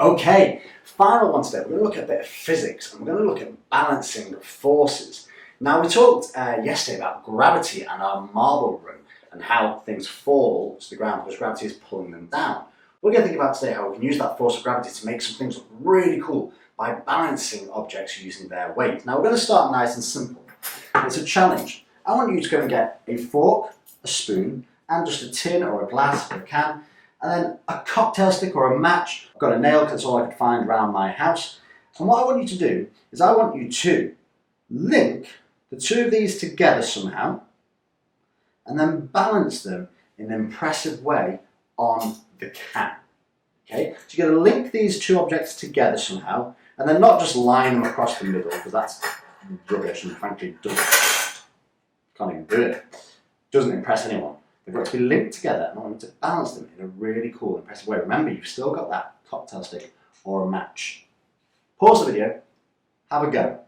Okay, final one today. We're going to look at a bit of physics and we're going to look at balancing forces. Now we talked yesterday about gravity and our marble room and how things fall to the ground because gravity is pulling them down. We're going to think about today how we can use that force of gravity to make some things look really cool by balancing objects using their weight. Now we're going to start nice and simple. It's a challenge. I want you to go and get a fork, a spoon, and just a tin or a glass or a can, and then a cocktail stick or a match. I've got a nail because that's all I could find around my house. And what I want you to do is I want you to link the two of these together somehow and then balance them in an impressive way on the can. Okay, so you're going to link these two objects together somehow and then not just line them across the middle because that's rubbish and frankly can't even do it. Doesn't impress anyone. They've got to be linked together and I want you to balance them in a really cool, impressive way. Remember, you've still got that cocktail stick or a match. Pause the video, have a go.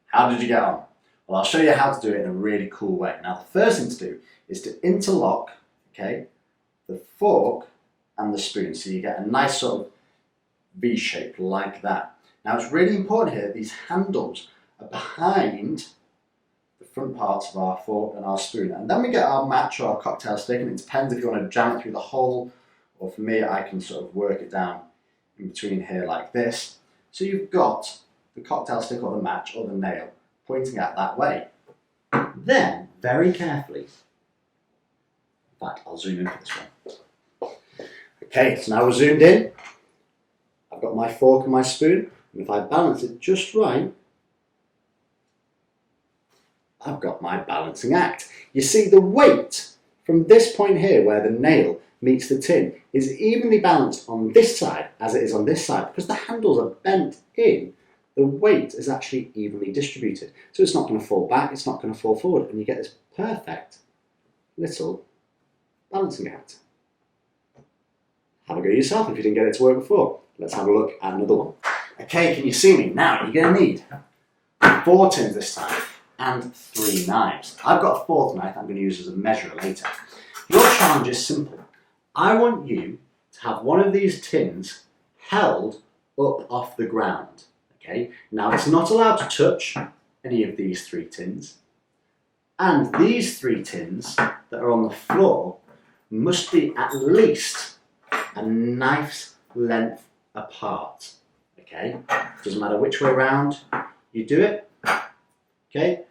How did you get on? Well, I'll show you how to do it in a really cool way. Now, the first thing to do is to interlock, okay, the fork and the spoon. So you get a nice sort of V shape like that. Now, it's really important here that these handles are behind the front parts of our fork and our spoon. And then we get our match or our cocktail stick, and it depends if you want to jam it through the hole, or for me, I can sort of work it down in between here like this. So you've got the cocktail stick or the match or the nail pointing out that way. Then, very carefully, in fact, I'll zoom in for this one. Okay, so now we're zoomed in. I've got my fork and my spoon, and if I balance it just right, I've got my balancing act. You see, the weight from this point here where the nail meets the tin is evenly balanced on this side as it is on this side. Because the handles are bent in, the weight is actually evenly distributed. So it's not going to fall back, it's not going to fall forward, and you get this perfect little balancing act. Have a go yourself if you didn't get it to work before. Let's have a look at another one. Okay, can you see me? Now, you're going to need 4 tins this time and 3 knives. I've got a 4th knife I'm going to use as a measurer later. Your challenge is simple. I want you to have one of these tins held up off the ground. Okay? Now it's not allowed to touch any of these 3 tins, and these 3 tins that are on the floor must be at least a knife's length apart. Okay? Doesn't matter which way around you do it. Okay?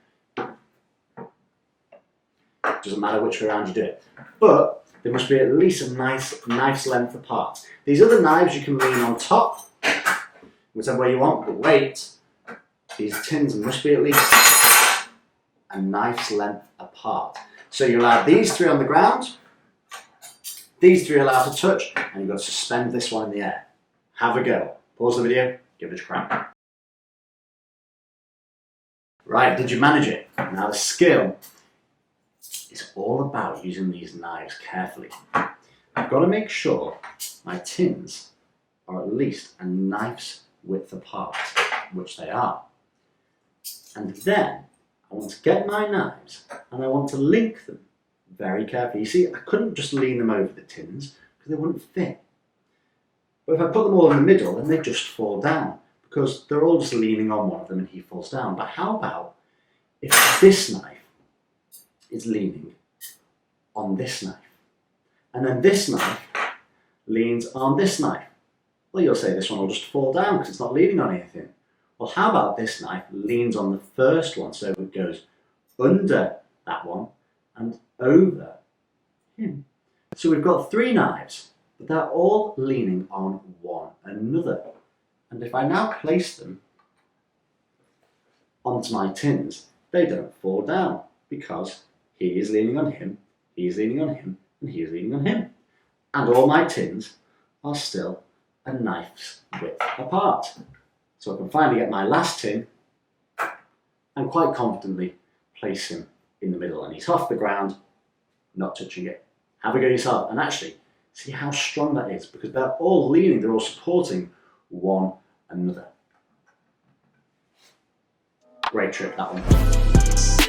Doesn't matter which way around you do it. But they must be at least a knife's length apart. These other knives you can lean on top, whichever way you want, but wait, these tins must be at least a knife's length apart. So you allow these 3 on the ground, these 3 are allowed to touch, and you've got to suspend this one in the air. Have a go. Pause the video, give it a crack. Right, did you manage it? Now the skill is all about using these knives carefully. I've got to make sure my tins are at least a knife's width apart, which they are. And then I want to get my knives and I want to link them very carefully. You see, I couldn't just lean them over the tins because they wouldn't fit. But if I put them all in the middle, then they just fall down because they're all just leaning on one of them and he falls down. But how about if this knife is leaning on this knife, and then this knife leans on this knife? Well, you'll say this one will just fall down because it's not leaning on anything. Well, how about this knife leans on the first one, so it goes under that one and over him. So we've got 3 knives, but they're all leaning on one another. And if I now place them onto my tins, they don't fall down because he is leaning on him, he's leaning on him, and he is leaning on him. And all my tins are still a knife's width apart. So I can finally get my last tin and quite confidently place him in the middle. And he's off the ground, not touching it. Have a go yourself. And actually, see how strong that is because they're all leaning, they're all supporting one another. Great trick, that one.